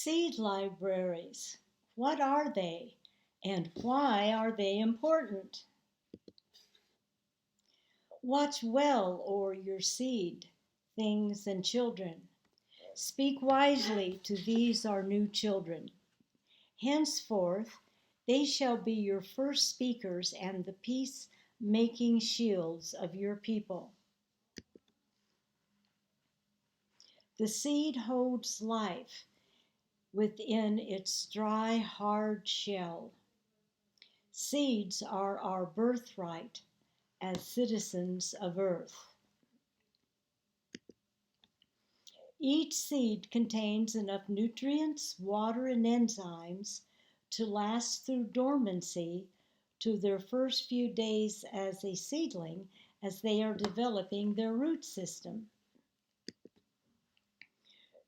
Seed libraries. What are they and why are they important? Watch well o'er your seed, things and children. Speak wisely to these our new children. Henceforth they shall be your first speakers and the peace making shields of your people. The seed holds life within its dry, hard shell. Seeds are our birthright as citizens of Earth. Each seed contains enough nutrients, water, and enzymes to last through dormancy to their first few days as a seedling as they are developing their root system.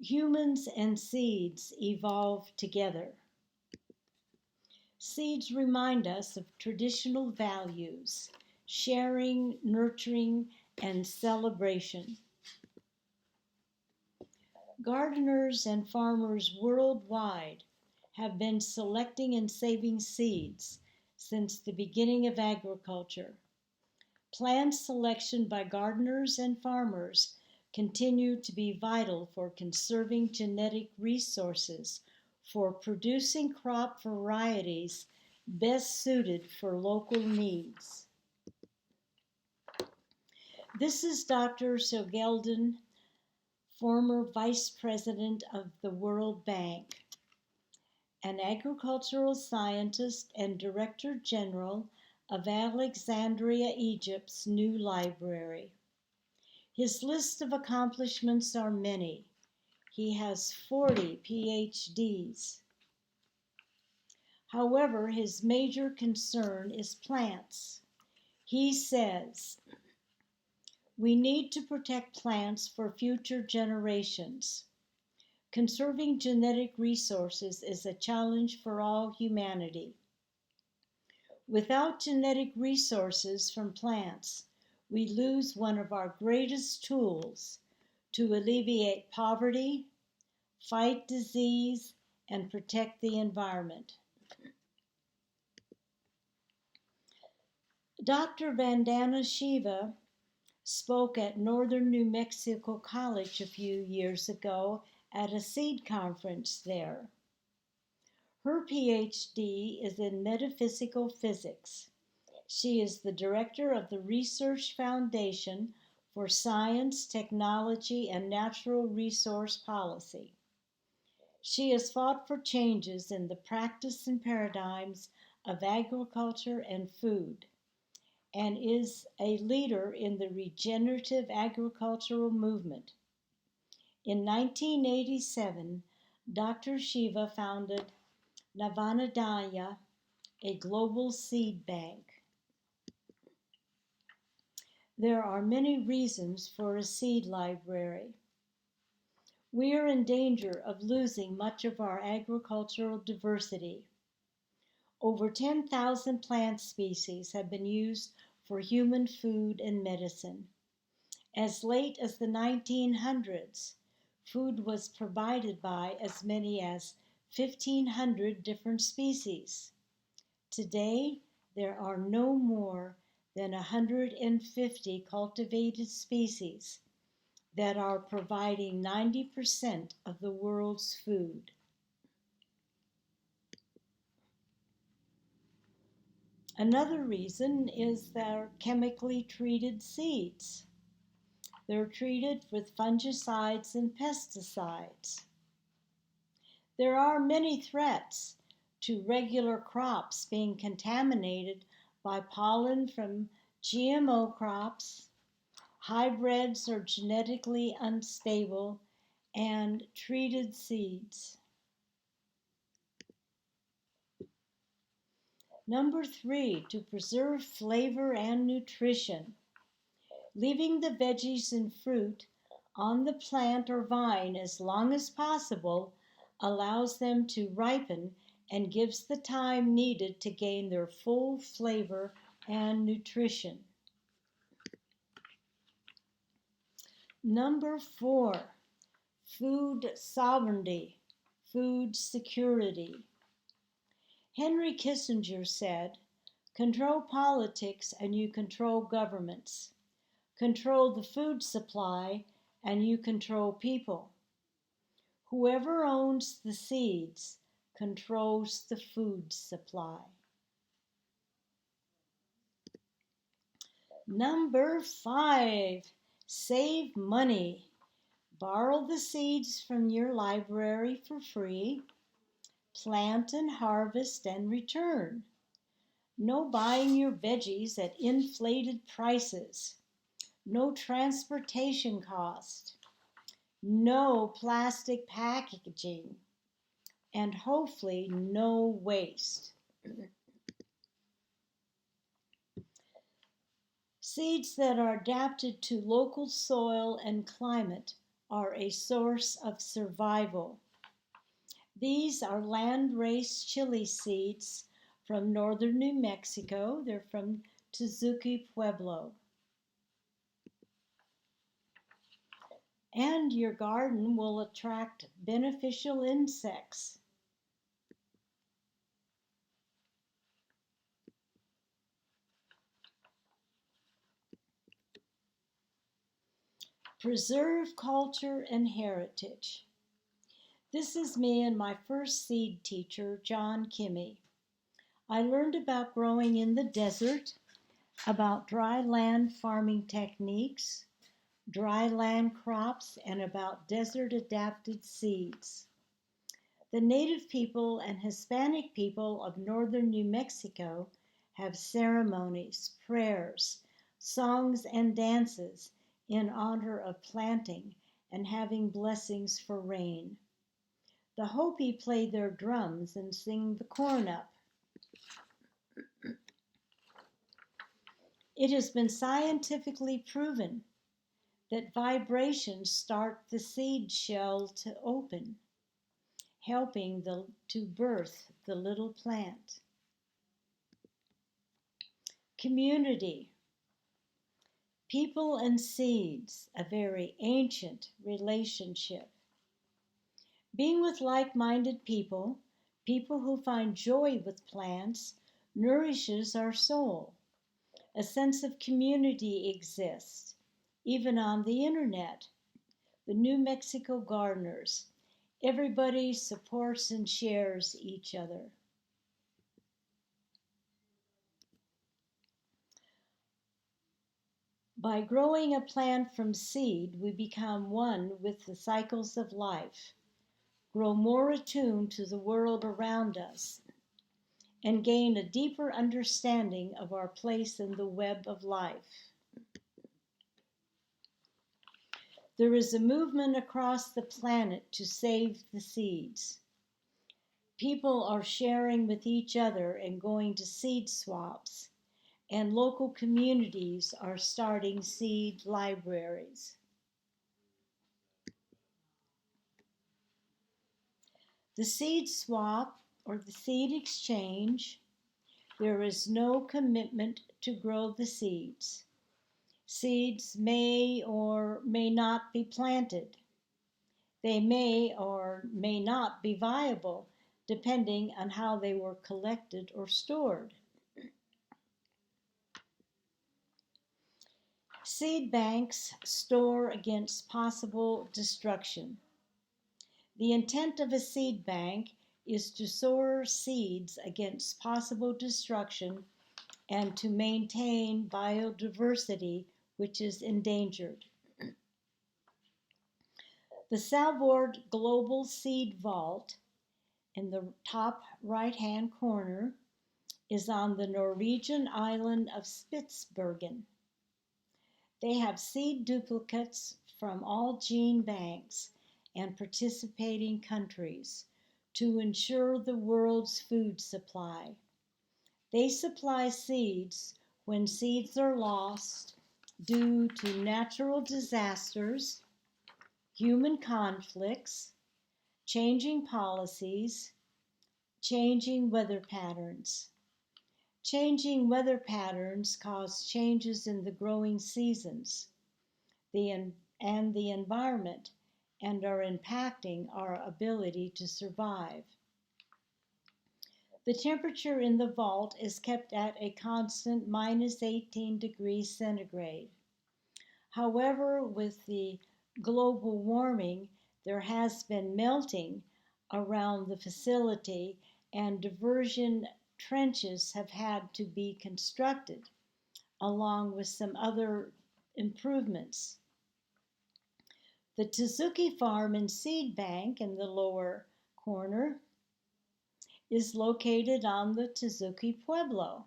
Humans and seeds evolve together. Seeds remind us of traditional values, sharing, nurturing, and celebration. Gardeners and farmers worldwide have been selecting and saving seeds since the beginning of agriculture. Plant selection by gardeners and farmers continue to be vital for conserving genetic resources for producing crop varieties best suited for local needs. This is Dr. Sogeldin, former Vice President of the World Bank, an agricultural scientist and Director General of Alexandria, Egypt's new library. His list of accomplishments are many. He has 40 PhDs. However, his major concern is plants. He says, we need to protect plants for future generations. Conserving genetic resources is a challenge for all humanity. Without genetic resources from plants, we lose one of our greatest tools to alleviate poverty, fight disease, and protect the environment. Dr. Vandana Shiva spoke at Northern New Mexico College a few years ago at a seed conference there. Her PhD is in metaphysical physics. She is the director of the Research Foundation for Science, Technology, and Natural Resource Policy. She has fought for changes in the practice and paradigms of agriculture and food, and is a leader in the regenerative agricultural movement. In 1987, Dr. Shiva founded Navanadaya, a global seed bank. There are many reasons for a seed library. We are in danger of losing much of our agricultural diversity. Over 10,000 plant species have been used for human food and medicine. As late as the 1900s, food was provided by as many as 1,500 different species. Today, there are no more than 150 cultivated species that are providing 90% of the world's food. Another reason is their chemically treated seeds. They're treated with fungicides and pesticides. There are many threats to regular crops being contaminated by pollen from GMO crops, hybrids or genetically unstable, and treated seeds. Number 3, to preserve flavor and nutrition. Leaving the veggies and fruit on the plant or vine as long as possible allows them to ripen and gives the time needed to gain their full flavor and nutrition. Number 4, food sovereignty. food security. Henry Kissinger said, "Control politics and you control governments. Control the food supply and you control people. Whoever owns the seeds controls the food supply." Number 5, save money. Borrow the seeds from your library for free. Plant and harvest and return. No buying your veggies at inflated prices. No transportation cost. No plastic packaging. And hopefully no waste. Seeds that are adapted to local soil and climate are a source of survival. These are land-raised chili seeds from northern New Mexico. They're from Tezuque Pueblo. And your garden will attract beneficial insects. Preserve culture and heritage. This is me and my first seed teacher, John Kimmy. I learned about growing in the desert, about dry land farming techniques, dry land crops, and about desert adapted seeds. The native people and Hispanic people of northern New Mexico have ceremonies, prayers, songs, and dances in honor of planting and having blessings for rain. The Hopi play their drums and sing the corn up. It has been scientifically proven that vibrations start the seed shell to open, helping to birth the little plant. Community. People and seeds, a very ancient relationship. Being with like-minded people, people who find joy with plants, nourishes our soul. A sense of community exists, even on the internet. The New Mexico gardeners. Everybody supports and shares each other. By growing a plant from seed, we become one with the cycles of life, grow more attuned to the world around us, and gain a deeper understanding of our place in the web of life. There is a movement across the planet to save the seeds. People are sharing with each other and going to seed swaps, and local communities are starting seed libraries. The seed swap or the seed exchange, there is no commitment to grow the seeds. Seeds may or may not be planted. They may or may not be viable, depending on how they were collected or stored. Seed banks store against possible destruction. The intent of a seed bank is to store seeds against possible destruction and to maintain biodiversity, which is endangered. The Salvord Global Seed Vault in the top right-hand corner is on the Norwegian island of Spitsbergen. They have seed duplicates from all gene banks and participating countries to ensure the world's food supply. They supply seeds when seeds are lost due to natural disasters, human conflicts, changing policies, changing weather patterns. Changing weather patterns cause changes in the growing seasons and the environment, and are impacting our ability to survive. The temperature in the vault is kept at a constant minus 18 degrees centigrade. However, with the global warming, there has been melting around the facility, and diversion trenches have had to be constructed, along with some other improvements. The Tezuki Farm and Seed Bank in the lower corner is located on the Tezuki Pueblo.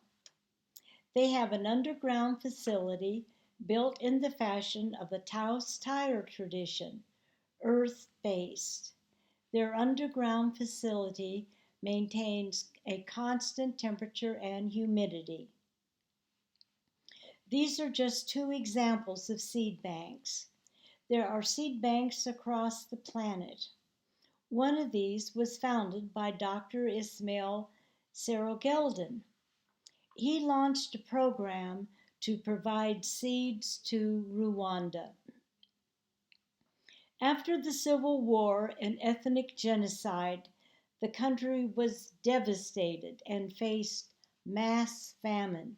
They have an underground facility built in the fashion of the Taos tire tradition, earth-based. Their underground facility maintains a constant temperature and humidity. These are just two examples of seed banks. There are seed banks across the planet. One of these was founded by Dr. Ismail Serogeldin. He launched a program to provide seeds to Rwanda. After the Civil War and ethnic genocide, the country was devastated and faced mass famine.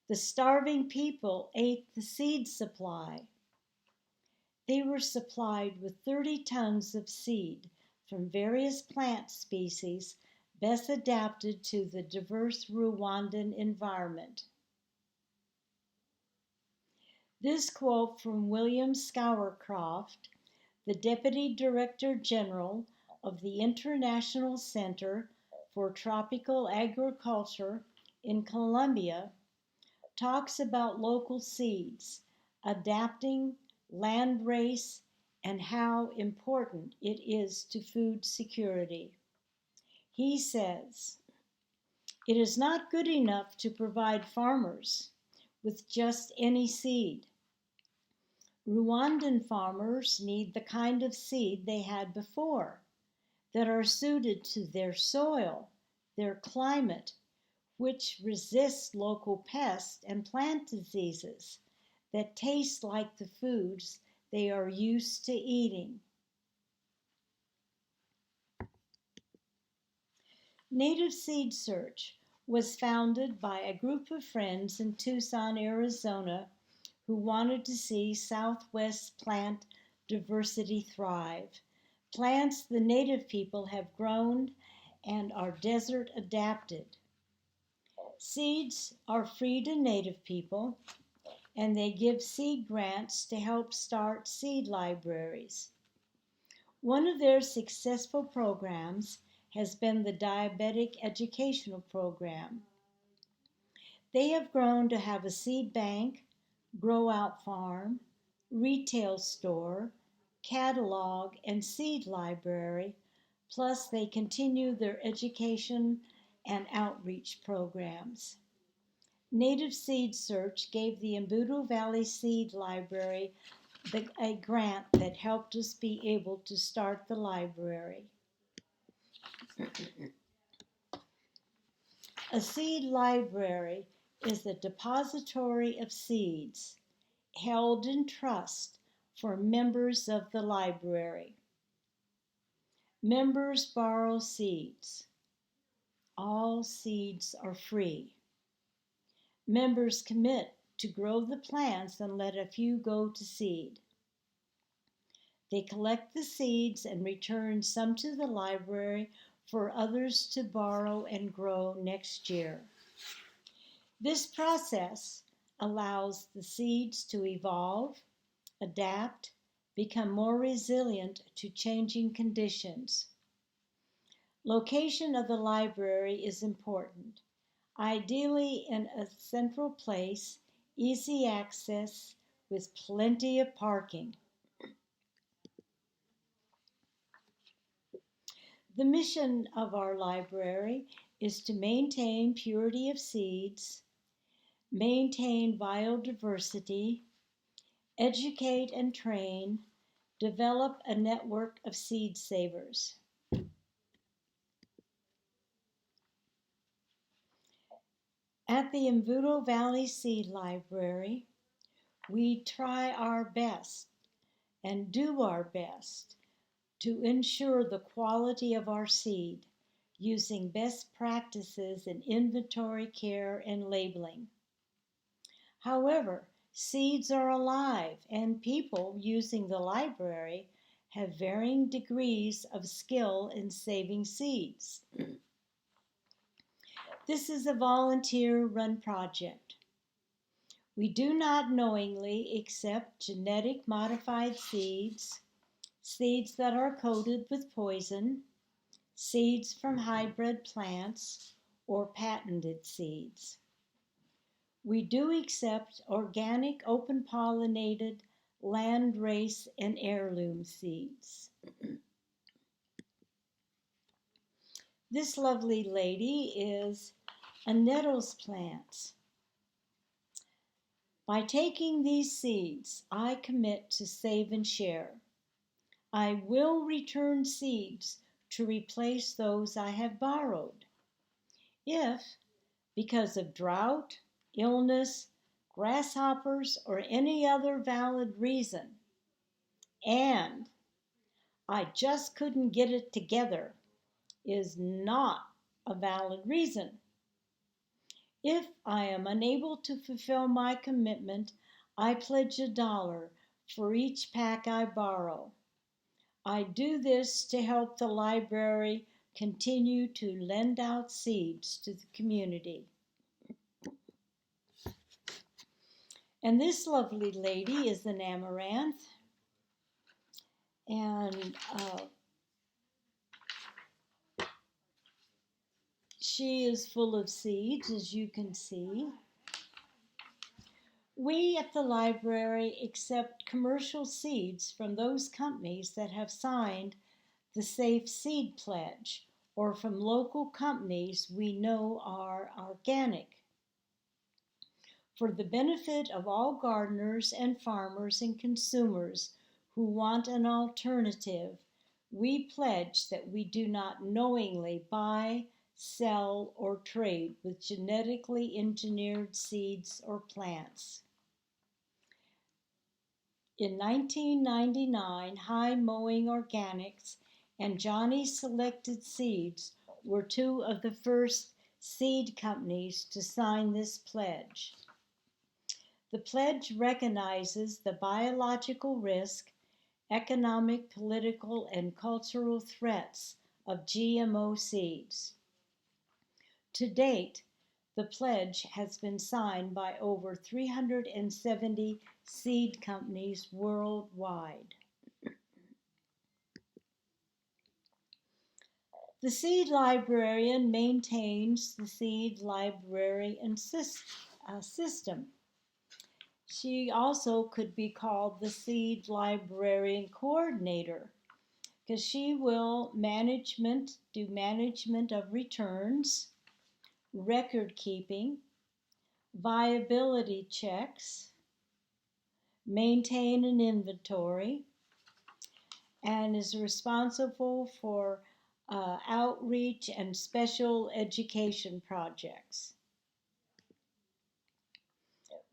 The starving people ate the seed supply. They were supplied with 30 tons of seed from various plant species best adapted to the diverse Rwandan environment. This quote from William Scowcroft, the Deputy Director General of the International Center for Tropical Agriculture in Colombia, talks about local seeds, adapting, landrace, and how important it is to food security. He says, "It is not good enough to provide farmers with just any seed. Rwandan farmers need the kind of seed they had before, that are suited to their soil, their climate, which resist local pests and plant diseases, that taste like the foods they are used to eating." Native Seed Search was founded by a group of friends in Tucson, Arizona, who wanted to see Southwest plant diversity thrive. Plants the native people have grown and are desert adapted. Seeds are free to native people, and they give seed grants to help start seed libraries. One of their successful programs has been the Diabetic Educational Program. They have grown to have a seed bank, grow out farm, retail store, catalog, and seed library, plus they continue their education and outreach programs. Native Seed Search gave the Embudo Valley Seed Library a grant that helped us be able to start the library. A seed library is a depository of seeds held in trust for members of the library. Members borrow seeds. All seeds are free. Members commit to grow the plants and let a few go to seed. They collect the seeds and return some to the library for others to borrow and grow next year. This process allows the seeds to evolve, adapt, become more resilient to changing conditions. Location of the library is important, ideally in a central place, easy access with plenty of parking. The mission of our library is to maintain purity of seeds, maintain biodiversity, educate and train, develop a network of seed savers. At the Embudo Valley Seed Library, we try our best and do our best to ensure the quality of our seed using best practices in inventory care and labeling. However, seeds are alive, and people using the library have varying degrees of skill in saving seeds. This is a volunteer-run project. We do not knowingly accept genetic modified seeds, seeds that are coated with poison, seeds from hybrid plants, or patented seeds. We do accept organic, open-pollinated, landrace, and heirloom seeds. This lovely lady is a nettles plant. By taking these seeds, I commit to save and share. I will return seeds to replace those I have borrowed. If, because of drought, illness, grasshoppers, or any other valid reason, and I just couldn't get it together, is not a valid reason. If I am unable to fulfill my commitment, I pledge $1 for each pack I borrow. I do this to help the library continue to lend out seeds to the community. And this lovely lady is an amaranth. And she is full of seeds, as you can see. We at the library accept commercial seeds from those companies that have signed the Safe Seed Pledge, or from local companies we know are organic. For the benefit of all gardeners and farmers and consumers who want an alternative, we pledge that we do not knowingly buy, sell, or trade with genetically engineered seeds or plants. In 1999, High Mowing Organics and Johnny's Selected Seeds were two of the first seed companies to sign this pledge. The pledge recognizes the biological risk, economic, political, and cultural threats of GMO seeds. To date, the pledge has been signed by over 370 seed companies worldwide. The seed librarian maintains the seed librarian system. She also could be called the seed librarian coordinator, because she will do management of returns, record keeping, viability checks, maintain an inventory, and is responsible for outreach and special education projects.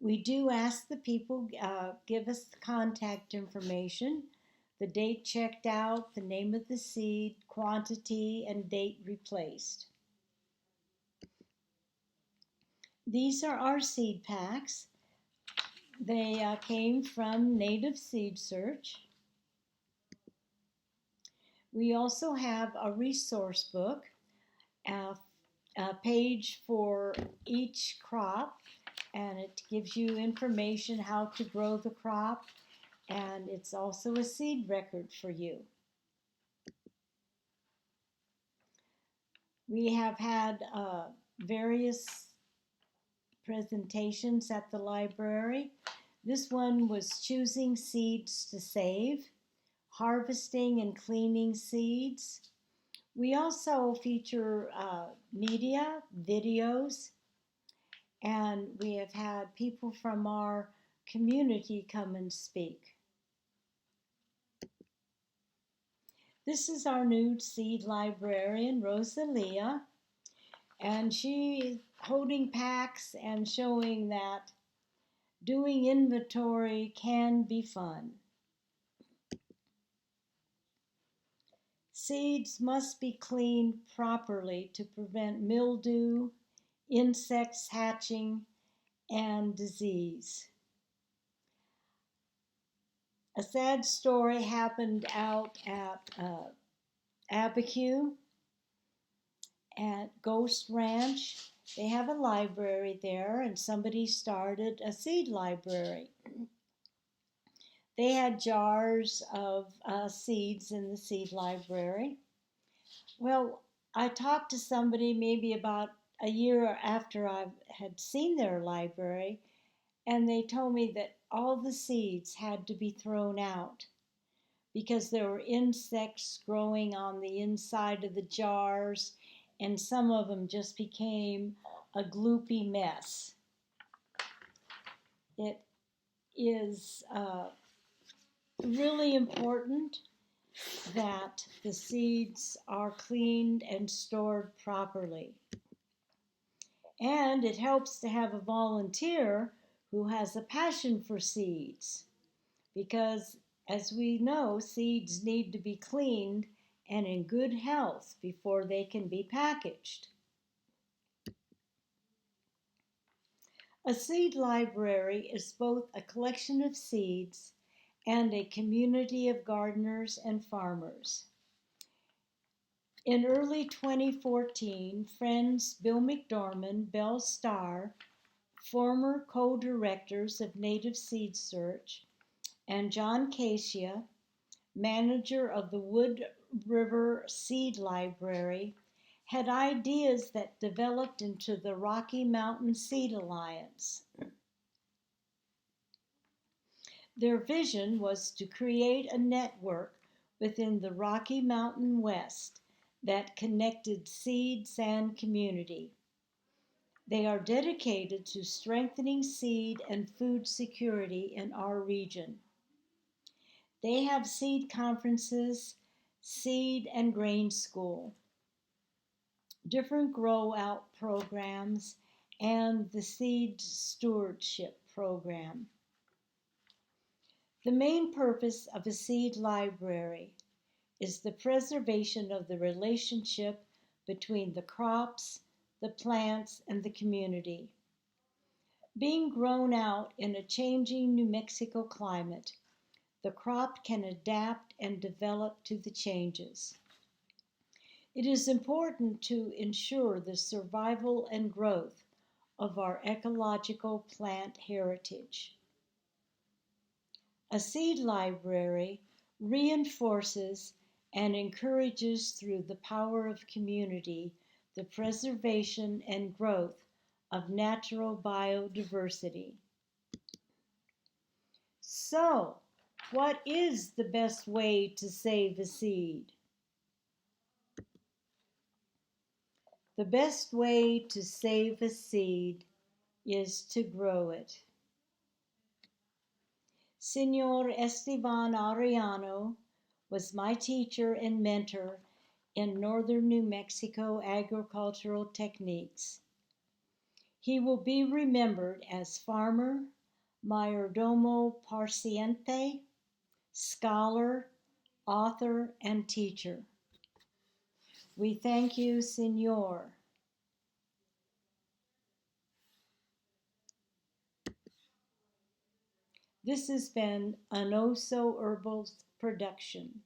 We do ask the people give us the contact information, the date checked out, the name of the seed, quantity, and date replaced. These are our seed packs. They came from Native Seed Search. We also have a resource book, a page for each crop, and it gives you information how to grow the crop, and it's also a seed record for you. We have had various presentations at the library. This one was choosing seeds to save, harvesting and cleaning seeds. We also feature media, videos, and we have had people from our community come and speak. This is our new seed librarian, Rosalia, and she's holding packs and showing that doing inventory can be fun. Seeds must be cleaned properly to prevent mildew, insects hatching, and disease. A sad story happened out at Abiquiu at Ghost Ranch. They have a library there, and somebody started a seed library. They had jars of seeds in the seed library. Well, I talked to somebody maybe about a year after I had seen their library, and they told me that all the seeds had to be thrown out because there were insects growing on the inside of the jars, and some of them just became a gloopy mess. It is really important that the seeds are cleaned and stored properly. And it helps to have a volunteer who has a passion for seeds because, as we know, seeds need to be cleaned and in good health before they can be packaged. A seed library is both a collection of seeds and a community of gardeners and farmers. In early 2014, friends Bill McDorman, Belle Starr, former co-directors of Native Seed Search, and John Casia, manager of the Wood River Seed Library, had ideas that developed into the Rocky Mountain Seed Alliance. Their vision was to create a network within the Rocky Mountain West that connected seeds and community. They are dedicated to strengthening seed and food security in our region. They have seed conferences, seed and grain school, different grow out programs, and the seed stewardship program. The main purpose of a seed library is the preservation of the relationship between the crops, the plants, and the community. Being grown out in a changing New Mexico climate, the crop can adapt and develop to the changes. It is important to ensure the survival and growth of our ecological plant heritage. A seed library reinforces and encourages through the power of community the preservation and growth of natural biodiversity. So, what is the best way to save a seed? The best way to save a seed is to grow it. Senor Esteban Arellano was my teacher and mentor in northern New Mexico agricultural techniques. He will be remembered as farmer, mayordomo paciente, scholar, author, and teacher. We thank you, Senor. This has been an Oso Herbals production.